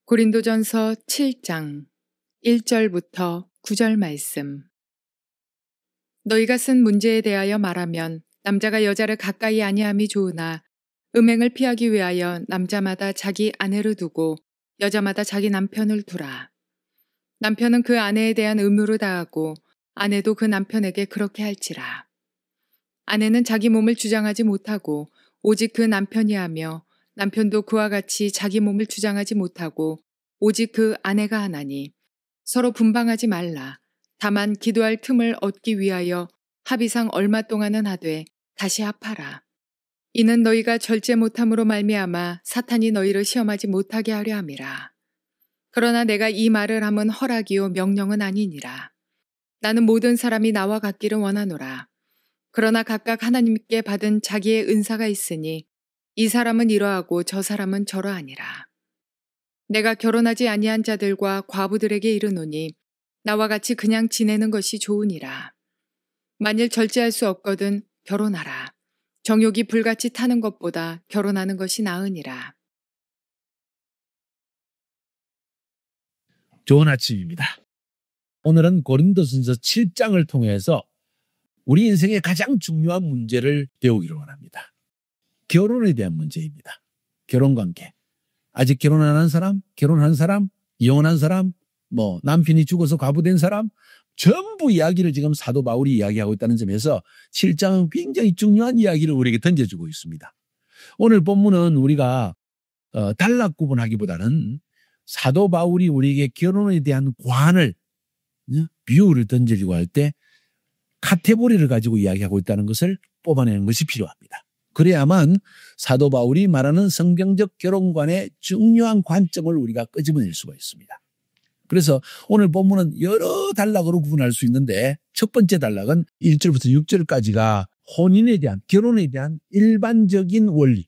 고린도전서 7장 1절부터 9절 말씀. 너희가 쓴 문제에 대하여 말하면 남자가 여자를 가까이 아니함이 좋으나 음행을 피하기 위하여 남자마다 자기 아내를 두고 여자마다 자기 남편을 두라. 남편은 그 아내에 대한 의무를 다하고 아내도 그 남편에게 그렇게 할지라. 아내는 자기 몸을 주장하지 못하고 오직 그 남편이 하며 남편도 그와 같이 자기 몸을 주장하지 못하고 오직 그 아내가 하나니 서로 분방하지 말라. 다만 기도할 틈을 얻기 위하여 합의상 얼마 동안은 하되 다시 합하라. 이는 너희가 절제 못함으로 말미암아 사탄이 너희를 시험하지 못하게 하려 함이라. 그러나 내가 이 말을 함은 허락이요 명령은 아니니라. 나는 모든 사람이 나와 같기를 원하노라. 그러나 각각 하나님께 받은 자기의 은사가 있으니 이 사람은 이러하고 저 사람은 저러하니라. 내가 결혼하지 아니한 자들과 과부들에게 이르노니 나와 같이 그냥 지내는 것이 좋으니라. 만일 절제할 수 없거든 결혼하라. 정욕이 불같이 타는 것보다 결혼하는 것이 나으니라. 좋은 아침입니다. 오늘은 고린도전서 7장을 통해서 우리 인생의 가장 중요한 문제를 배우기로 원합니다. 결혼에 대한 문제입니다. 결혼관계. 아직 결혼 안 한 사람, 결혼한 사람, 이혼한 사람, 남편이 죽어서 과부된 사람, 전부 이야기를 지금 사도 바울이 이야기하고 있다는 점에서 7장은 굉장히 중요한 이야기를 우리에게 던져주고 있습니다. 오늘 본문은 우리가 단락 구분하기보다는 사도 바울이 우리에게 결혼에 대한 관을, 비유를 던져주고 할 때 카테고리를 가지고 이야기하고 있다는 것을 뽑아내는 것이 필요합니다. 그래야만 사도 바울이 말하는 성경적 결혼관의 중요한 관점을 우리가 끄집어낼 수가 있습니다. 그래서 오늘 본문은 여러 단락으로 구분할 수 있는데 첫 번째 단락은 1절부터 6절까지가 혼인에 대한, 결혼에 대한 일반적인 원리,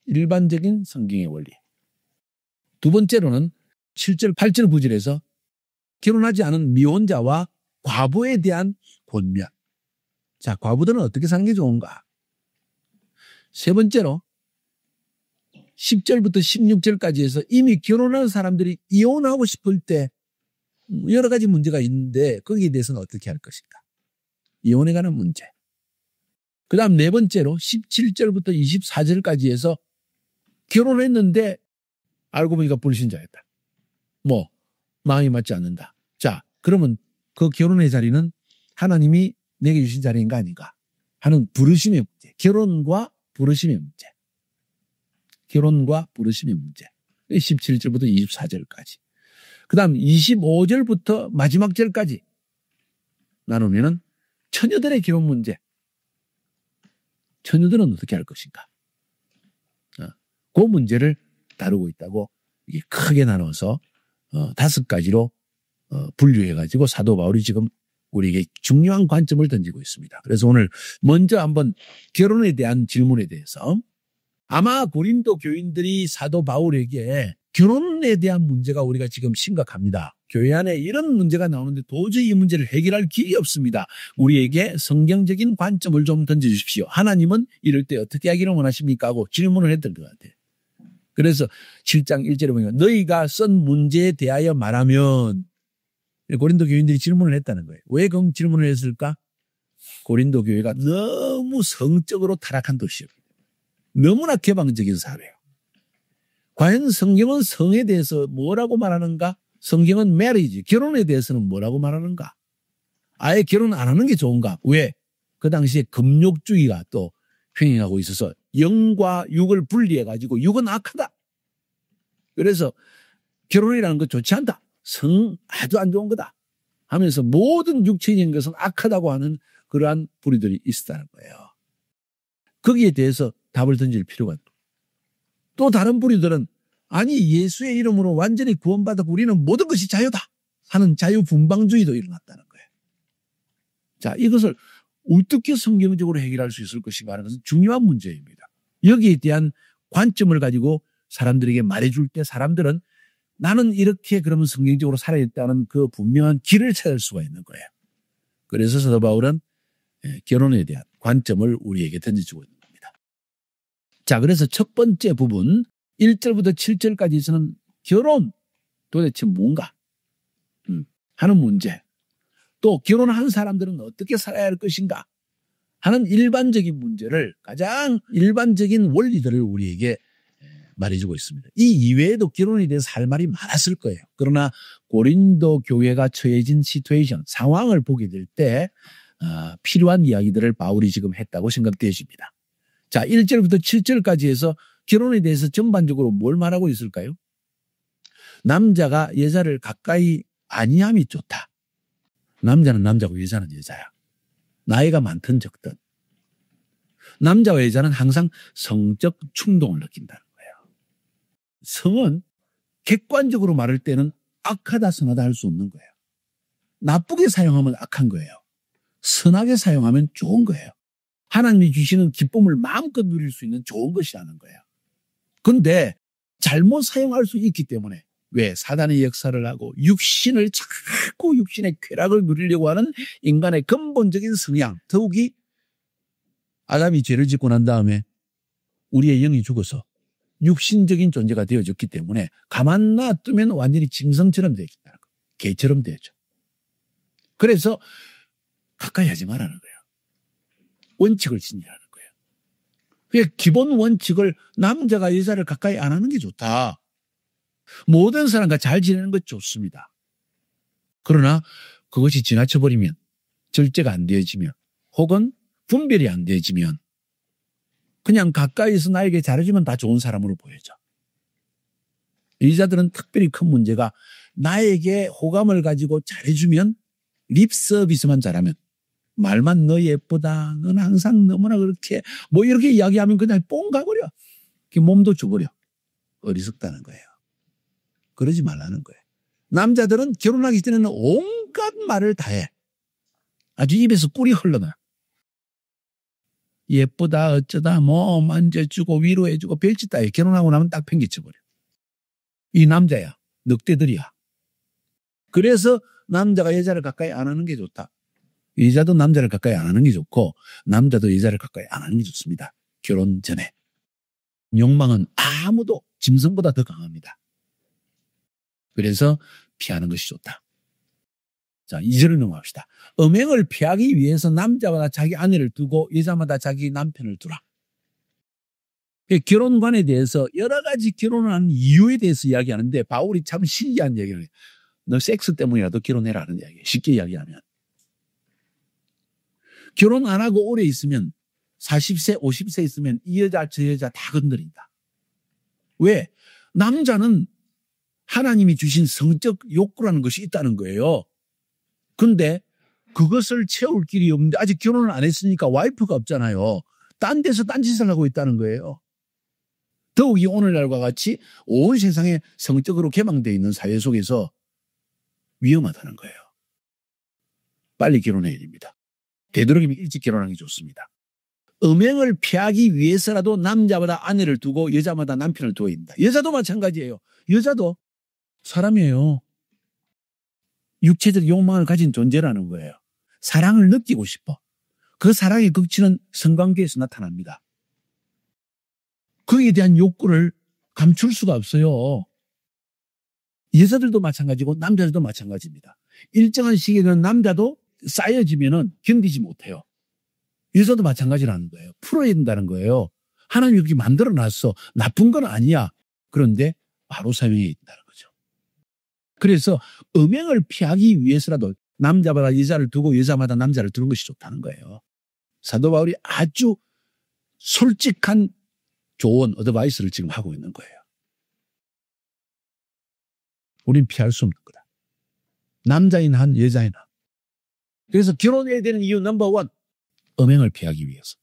일반적인 성경의 원리. 두 번째로는 7절, 8절, 9절에서 결혼하지 않은 미혼자와 과부에 대한 권면. 자, 과부들은 어떻게 사는 게 좋은가? 세 번째로 10절부터 16절까지 해서 이미 결혼한 사람들이 이혼하고 싶을 때 여러 가지 문제가 있는데 거기에 대해서는 어떻게 할 것인가? 이혼에 관한 문제. 그 다음 네 번째로 17절부터 24절까지 해서 결혼했는데 알고 보니까 불신자였다. 마음이 맞지 않는다. 자, 그러면 그 결혼의 자리는 하나님이 내게 주신 자리인가 아닌가 하는 부르심의 문제. 결혼과 부르심의 문제. 결혼과 부르심의 문제. 17절부터 24절까지. 그 다음 25절부터 마지막 절까지 나누면은 처녀들의 결혼 문제. 처녀들은 어떻게 할 것인가. 그 문제를 다루고 있다고 이게 크게 나눠서 5가지로 분류해가지고 사도 바울이 지금 우리에게 중요한 관점을 던지고 있습니다. 그래서 오늘 먼저 한번 결혼에 대한 질문에 대해서 아마 고린도 교인들이 사도 바울에게 결혼에 대한 문제가 우리가 지금 심각합니다. 교회 안에 이런 문제가 나오는데 도저히 이 문제를 해결할 길이 없습니다. 우리에게 성경적인 관점을 좀 던져주십시오. 하나님은 이럴 때 어떻게 하기를 원하십니까? 하고 질문을 했던 것 같아요. 그래서 7장 1절에 보면 너희가 쓴 문제에 대하여 말하면 고린도 교인들이 질문을 했다는 거예요. 왜 그 질문을 했을까? 고린도 교회가 너무 성적으로 타락한 도시였기 때문에. 너무나 개방적인 사회예요. 과연 성경은 성에 대해서 뭐라고 말하는가? 성경은 marriage, 결혼에 대해서는 뭐라고 말하는가? 아예 결혼 안 하는 게 좋은가? 왜? 그 당시에 금욕주의가 또 횡행하고 있어서 영과 육을 분리해가지고 육은 악하다. 그래서 결혼이라는 거 좋지 않다. 성 아주 안 좋은 거다 하면서 모든 육체적인 것은 악하다고 하는 그러한 부류들이 있었다는 거예요. 거기에 대해서 답을 던질 필요가 있고 또 다른 부류들은 아니 예수의 이름으로 완전히 구원받았고 우리는 모든 것이 자유다 하는 자유분방주의도 일어났다는 거예요. 자, 이것을 어떻게 성경적으로 해결할 수 있을 것인가 하는 것은 중요한 문제입니다. 여기에 대한 관점을 가지고 사람들에게 말해줄 때 사람들은 나는 이렇게 그러면 성경적으로 살아야겠다는 그 분명한 길을 찾을 수가 있는 거예요. 그래서 사도 바울은 결혼에 대한 관점을 우리에게 던져주고 있는 겁니다. 자, 그래서 첫 번째 부분 1절부터 7절까지에서는 결혼 도대체 뭔가 하는 문제, 또 결혼한 사람들은 어떻게 살아야 할 것인가 하는 일반적인 문제를, 가장 일반적인 원리들을 우리에게 말해주고 있습니다. 이 이외에도 결혼에 대해서 할 말이 많았을 거예요. 그러나 고린도 교회가 처해진 시츄에이션, 상황을 보게 될 때 필요한 이야기들을 바울이 지금 했다고 생각되어집니다. 자, 1절부터 7절까지 해서 결혼에 대해서 전반적으로 뭘 말하고 있을까요? 남자가 여자를 가까이 아니함이 좋다. 남자는 남자고 여자는 여자야. 나이가 많든 적든. 남자와 여자는 항상 성적 충동을 느낀다는 거예요. 성은 객관적으로 말할 때는 악하다 선하다 할 수 없는 거예요. 나쁘게 사용하면 악한 거예요. 선하게 사용하면 좋은 거예요. 하나님이 주시는 기쁨을 마음껏 누릴 수 있는 좋은 것이라는 거예요. 그런데 잘못 사용할 수 있기 때문에, 왜? 사단의 역사를 하고 육신을 자꾸 육신의 쾌락을 누리려고 하는 인간의 근본적인 성향, 더욱이 아담이 죄를 짓고 난 다음에 우리의 영이 죽어서 육신적인 존재가 되어졌기 때문에 가만 놔두면 완전히 짐승처럼 되어진다는 거예요. 개처럼 되어져. 그래서 가까이 하지 말라는 거예요. 원칙을 지니라는 거예요. 그게 기본 원칙을, 남자가 여자를 가까이 안 하는 게 좋다. 모든 사람과 잘 지내는 것 좋습니다. 그러나 그것이 지나쳐버리면, 절제가 안 되어지면, 혹은 분별이 안 되어지면 그냥 가까이서 나에게 잘해주면 다 좋은 사람으로 보여져. 여자들은 특별히 큰 문제가, 나에게 호감을 가지고 잘해주면, 립 서비스만 잘하면, 말만 너 예쁘다, 넌 항상 너무나 그렇게 뭐 이렇게 이야기하면 그냥 뽕 가버려. 몸도 줘버려. 어리석다는 거예요. 그러지 말라는 거예요. 남자들은 결혼하기 전에는 온갖 말을 다 해. 아주 입에서 꿀이 흘러나. 예쁘다 어쩌다 뭐 만져주고 위로해주고 별짓 다 해. 결혼하고 나면 딱 팽개쳐버려. 이 남자야. 늑대들이야. 그래서 남자가 여자를 가까이 안 하는 게 좋다. 여자도 남자를 가까이 안 하는 게 좋고, 남자도 여자를 가까이 안 하는 게 좋습니다. 결혼 전에. 욕망은 아무도 짐승보다 더 강합니다. 그래서 피하는 것이 좋다. 자, 2절을 넘어갑시다. 음행을 피하기 위해서 남자마다 자기 아내를 두고 여자마다 자기 남편을 두라. 결혼관에 대해서 여러 가지 결혼하는 이유에 대해서 이야기하는데, 바울이 참 신기한 얘기를 해요. 너 섹스 때문이라도 결혼해라 하는 이야기예요. 쉽게 이야기하면. 결혼 안 하고 오래 있으면, 40세, 50세 있으면 이 여자 저 여자 다 건드린다. 왜? 남자는 하나님이 주신 성적 욕구라는 것이 있다는 거예요. 근데 그것을 채울 길이 없는데, 아직 결혼을 안 했으니까 와이프가 없잖아요. 딴 데서 딴짓을 하고 있다는 거예요. 더욱이 오늘날과 같이 온 세상에 성적으로 개방되어 있는 사회 속에서 위험하다는 거예요. 빨리 결혼해야 됩니다. 되도록이면 일찍 결혼하는 게 좋습니다. 음행을 피하기 위해서라도 남자마다 아내를 두고 여자마다 남편을 두어야 됩니다. 여자도 마찬가지예요. 여자도 사람이에요. 육체적 욕망을 가진 존재라는 거예요. 사랑을 느끼고 싶어. 그 사랑의 극치는 성관계에서 나타납니다. 거기에 대한 욕구를 감출 수가 없어요. 여자들도 마찬가지고 남자들도 마찬가지입니다. 일정한 시기에는 남자도 쌓여지면은 견디지 못해요. 여자도 마찬가지라는 거예요. 풀어야 된다는 거예요. 하나님이 그렇게 만들어놨어. 나쁜 건 아니야. 그런데 바로 사용해야 된다는 거죠. 그래서 음행을 피하기 위해서라도 남자마다 여자를 두고 여자마다 남자를 두는 것이 좋다는 거예요. 사도 바울이 아주 솔직한 조언, 어드바이스를 지금 하고 있는 거예요. 우린 피할 수 없는 거다. 남자인 한, 여자인 한. 그래서 결혼해야 되는 이유 넘버 원, 음행을 피하기 위해서.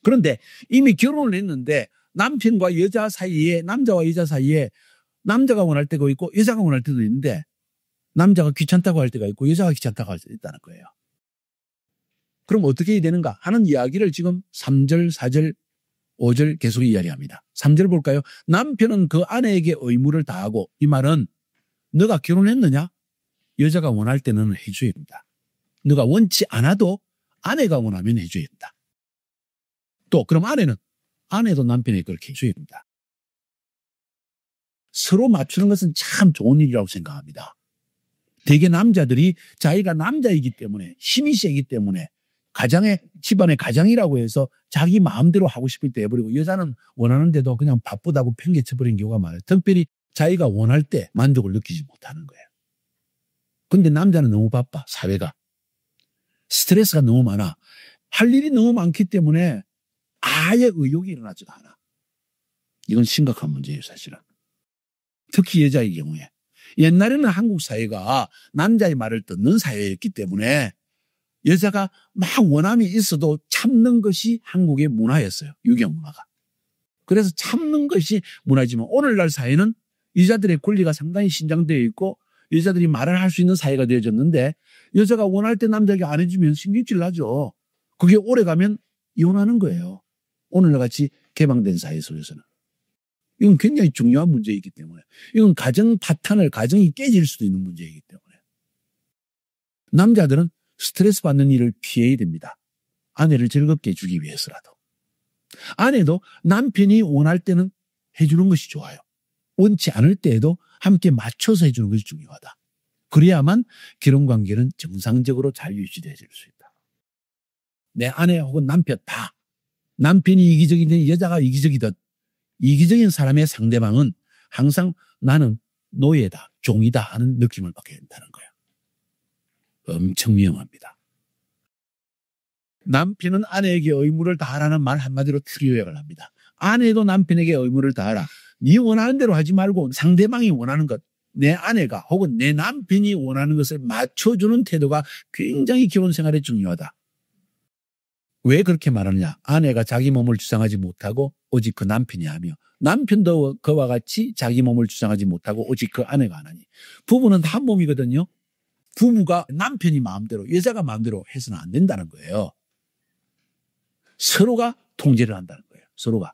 그런데 이미 결혼을 했는데 남편과 여자 사이에, 남자와 여자 사이에 남자가 원할 때가 있고 여자가 원할 때도 있는데, 남자가 귀찮다고 할 때가 있고 여자가 귀찮다고 할 때도 있다는 거예요. 그럼 어떻게 해야 되는가 하는 이야기를 지금 3절, 4절, 5절 계속 이야기합니다. 3절 볼까요? 남편은 그 아내에게 의무를 다하고, 이 말은 너가 결혼했느냐? 여자가 원할 때는 해줘야 된다. 너가 원치 않아도 아내가 원하면 해줘야 된다. 또 그럼 아내도 남편에게 그렇게 해줘야 된다. 서로 맞추는 것은 참 좋은 일이라고 생각합니다. 대개 남자들이 자기가 남자이기 때문에 힘이 세기 때문에 집안의 가장이라고 해서 자기 마음대로 하고 싶을 때 해버리고 여자는 원하는데도 그냥 바쁘다고 팽개쳐버린 경우가 많아요. 특별히 자기가 원할 때 만족을 느끼지 못하는 거예요. 근데 남자는 너무 바빠. 사회가. 스트레스가 너무 많아. 할 일이 너무 많기 때문에 아예 의욕이 일어나지도 않아. 이건 심각한 문제예요, 사실은. 특히 여자의 경우에. 옛날에는 한국 사회가 남자의 말을 듣는 사회였기 때문에 여자가 막 원함이 있어도 참는 것이 한국의 문화였어요. 유교 문화가. 그래서 참는 것이 문화지만 오늘날 사회는 여자들의 권리가 상당히 신장되어 있고 여자들이 말을 할 수 있는 사회가 되어졌는데 여자가 원할 때 남자에게 안 해주면 신경질 나죠. 그게 오래가면 이혼하는 거예요. 오늘날 같이 개방된 사회 속에서는. 이건 굉장히 중요한 문제이기 때문에 이건 가정이 깨질 수도 있는 문제이기 때문에 남자들은 스트레스 받는 일을 피해야 됩니다. 아내를 즐겁게 해주기 위해서라도. 아내도 남편이 원할 때는 해주는 것이 좋아요. 원치 않을 때에도 함께 맞춰서 해주는 것이 중요하다. 그래야만 결혼관계는 정상적으로 잘 유지되어질 수 있다. 내 아내 혹은 남편 다 남편이 이기적이든 여자가 이기적이든 이기적인 사람의 상대방은 항상 나는 노예다, 종이다 하는 느낌을 받게 된다는 거예요. 엄청 위험합니다. 남편은 아내에게 의무를 다하라는 말 한마디로 틀요약을 합니다. 아내도 남편에게 의무를 다하라. 네 원하는 대로 하지 말고 상대방이 원하는 것, 내 아내가 혹은 내 남편이 원하는 것을 맞춰주는 태도가 굉장히 결혼생활에 중요하다. 왜 그렇게 말하느냐? 아내가 자기 몸을 주장하지 못하고 오직 그 남편이 하며 남편도 그와 같이 자기 몸을 주장하지 못하고 오직 그 아내가 안 하니. 부부는 한 몸이거든요. 부부가 남편이 마음대로 여자가 마음대로 해서는 안 된다는 거예요. 서로가 통제를 한다는 거예요. 서로가.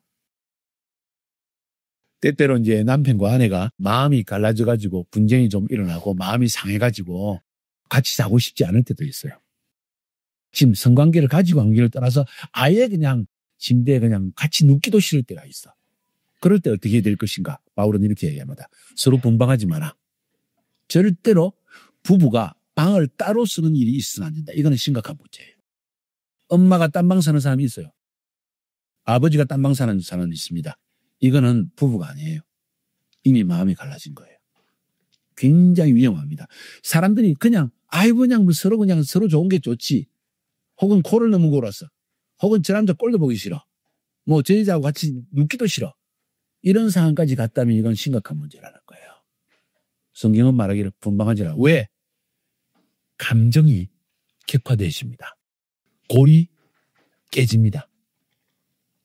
때때로 이제 남편과 아내가 마음이 갈라져가지고 분쟁이 좀 일어나고 마음이 상해가지고 같이 자고 싶지 않을 때도 있어요. 지금 성관계를 가지고 관계를 떠나서 아예 그냥 침대에 그냥 같이 눕기도 싫을 때가 있어. 그럴 때 어떻게 될 것인가? 바울은 이렇게 얘기합니다. 서로 분방하지 마라. 절대로 부부가 방을 따로 쓰는 일이 있어서는 안 된다. 이거는 심각한 문제예요. 엄마가 딴방 사는 사람이 있어요. 아버지가 딴방 사는 사람이 있습니다. 이거는 부부가 아니에요. 이미 마음이 갈라진 거예요. 굉장히 위험합니다. 사람들이 그냥 그냥 서로 좋은 게 좋지. 혹은 코를 너무 골았어. 혹은 저 남자 꼴도 보기 싫어. 저 여자하고 같이 눕기도 싫어. 이런 상황까지 갔다면 이건 심각한 문제라는 거예요. 성경은 말하기를 분방하지 않아. 왜? 감정이 격화되십니다. 골이 깨집니다.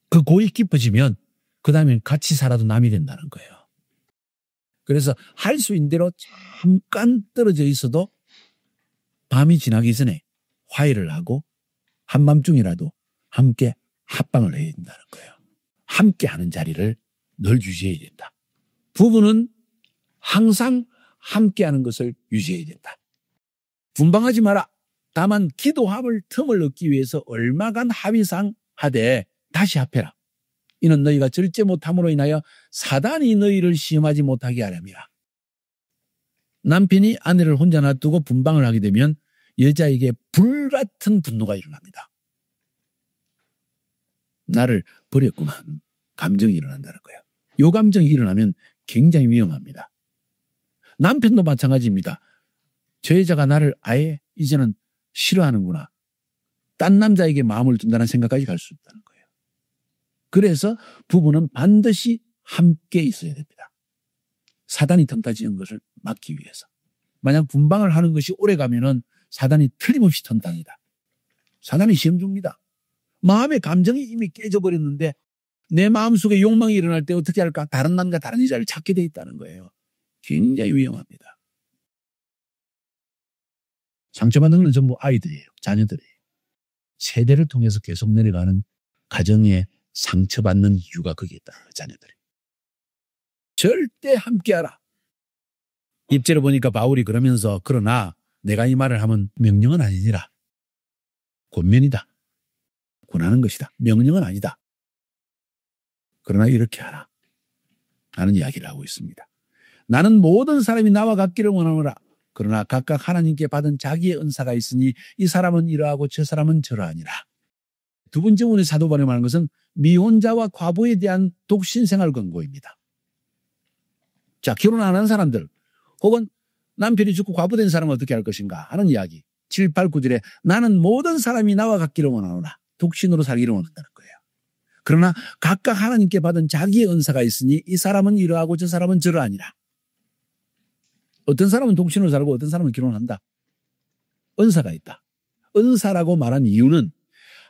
그 골이 깊어지면 그 다음엔 같이 살아도 남이 된다는 거예요. 그래서 할 수 있는 대로 잠깐 떨어져 있어도 밤이 지나기 전에 화해를 하고 한밤중이라도 함께 합방을 해야 된다는 거예요. 함께 하는 자리를 늘 유지해야 된다. 부부는 항상 함께 하는 것을 유지해야 된다. 분방하지 마라. 다만 기도할 틈을 얻기 위해서 얼마간 합의상 하되 다시 합해라. 이는 너희가 절제 못함으로 인하여 사단이 너희를 시험하지 못하게 하려니라. 남편이 아내를 혼자 놔두고 분방을 하게 되면 여자에게 불같은 분노가 일어납니다. 나를 버렸구만. 감정이 일어난다는 거예요. 이 감정이 일어나면 굉장히 위험합니다. 남편도 마찬가지입니다. 저 여자가 나를 아예 이제는 싫어하는구나. 딴 남자에게 마음을 둔다는 생각까지 갈 수 있다는 거예요. 그래서 부부는 반드시 함께 있어야 됩니다. 사단이 턴타지는 것을 막기 위해서. 만약 분방을 하는 것이 오래가면은 사단이 틀림없이 턴당이다. 사단이 시험 줍니다. 마음의 감정이 이미 깨져버렸는데 내 마음속에 욕망이 일어날 때 어떻게 할까? 다른 남자, 다른 여자를 찾게 돼 있다는 거예요. 굉장히 위험합니다. 상처받는 건 전부 아이들이에요. 자녀들이에요. 세대를 통해서 계속 내려가는 가정에 상처받는 이유가 거기에 있다는 거예요. 자녀들이. 절대 함께하라. 입제를 보니까 바울이 그러면서 그러나 내가 이 말을 하면 명령은 아니니라. 권면이다. 권하는 것이다. 명령은 아니다. 그러나 이렇게 하라. 하는 이야기를 하고 있습니다. 나는 모든 사람이 나와 같기를 원하노라. 그러나 각각 하나님께 받은 자기의 은사가 있으니 이 사람은 이러하고 저 사람은 저러하니라. 두 번째 원의 사도 바울이 말하는 것은 미혼자와 과부에 대한 독신 생활 권고입니다. 자, 결혼 안 한 사람들 혹은 남편이 죽고 과부된 사람은 어떻게 할 것인가 하는 이야기. 7, 8, 9절에 나는 모든 사람이 나와 같기를 원하노라. 독신으로 살기를 원한다는 거예요. 그러나 각각 하나님께 받은 자기의 은사가 있으니 이 사람은 이러하고 저 사람은 저러하니라. 어떤 사람은 독신으로 살고 어떤 사람은 결혼한다. 은사가 있다. 은사라고 말한 이유는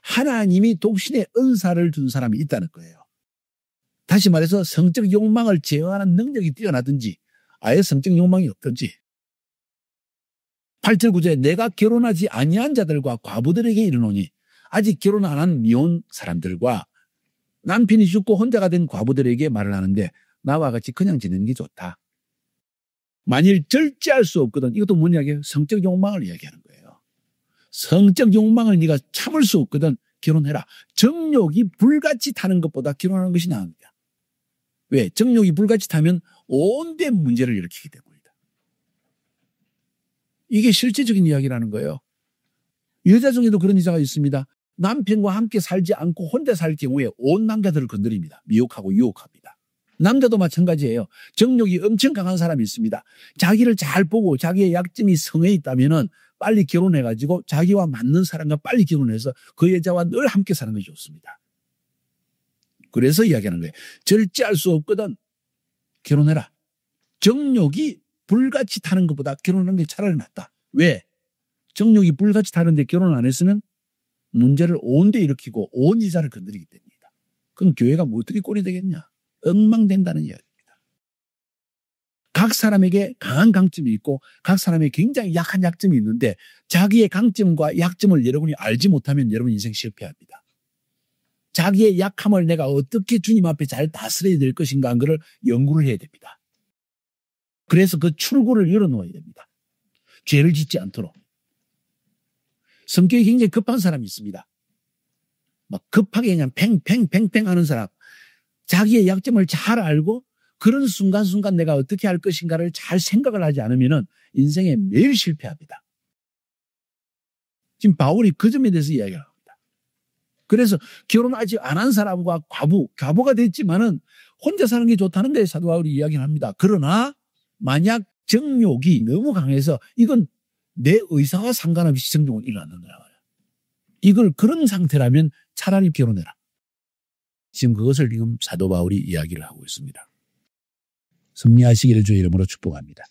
하나님이 독신의 은사를 준 사람이 있다는 거예요. 다시 말해서 성적 욕망을 제어하는 능력이 뛰어나든지 아예 성적 욕망이 없든지. 8절 9절에 내가 결혼하지 아니한 자들과 과부들에게 이르노니 아직 결혼 안 한 미혼 사람들과 남편이 죽고 혼자가 된 과부들에게 말을 하는데 나와 같이 그냥 지내는 게 좋다. 만일 절제할 수 없거든. 이것도 뭔 이야기예요? 성적 욕망을 이야기하는 거예요. 성적 욕망을 네가 참을 수 없거든. 결혼해라. 정욕이 불같이 타는 것보다 결혼하는 것이 나은다. 왜? 정욕이 불같이 타면 온데 문제를 일으키기 때문이다. 이게 실제적인 이야기라는 거예요. 여자 중에도 그런 여자가 있습니다. 남편과 함께 살지 않고 혼자 살 경우에 온 남자들을 건드립니다. 미혹하고 유혹합니다. 남자도 마찬가지예요. 정욕이 엄청 강한 사람이 있습니다. 자기를 잘 보고 자기의 약점이 성에 있다면 빨리 결혼해가지고 자기와 맞는 사람과 빨리 결혼해서 그 여자와 늘 함께 사는 것이 좋습니다. 그래서 이야기하는 거예요. 절제할 수 없거든. 결혼해라. 정욕이 불같이 타는 것보다 결혼하는 게 차라리 낫다. 왜? 정욕이 불같이 타는데 결혼 안 했으면 문제를 온데 일으키고 온 여자를 건드리기 때문이다. 그럼 교회가 뭐 어떻게 꼴이 되겠냐? 엉망된다는 이야기입니다. 각 사람에게 강한 강점이 있고 각 사람에게 굉장히 약한 약점이 있는데 자기의 강점과 약점을 여러분이 알지 못하면 여러분 인생 실패합니다. 자기의 약함을 내가 어떻게 주님 앞에 잘 다스려야 될 것인가 하는 것을 연구를 해야 됩니다. 그래서 그 출구를 열어놓아야 됩니다. 죄를 짓지 않도록. 성격이 굉장히 급한 사람이 있습니다. 막 급하게 그냥 팽팽팽팽 하는 사람. 자기의 약점을 잘 알고 그런 순간순간 내가 어떻게 할 것인가를 잘 생각을 하지 않으면 인생에 매일 실패합니다. 지금 바울이 그 점에 대해서 이야기를 합니다. 그래서 결혼 아직 안 한 사람과 과부가 됐지만은 혼자 사는 게 좋다는 데 사도 바울이 이야기를 합니다. 그러나 만약 정욕이 너무 강해서 이건 내 의사와 상관없이 정욕은 일어난다는 거예요. 이걸 그런 상태라면 차라리 결혼해라. 지금 그것을 지금 사도 바울이 이야기를 하고 있습니다. 승리하시기를 주의 이름으로 축복합니다.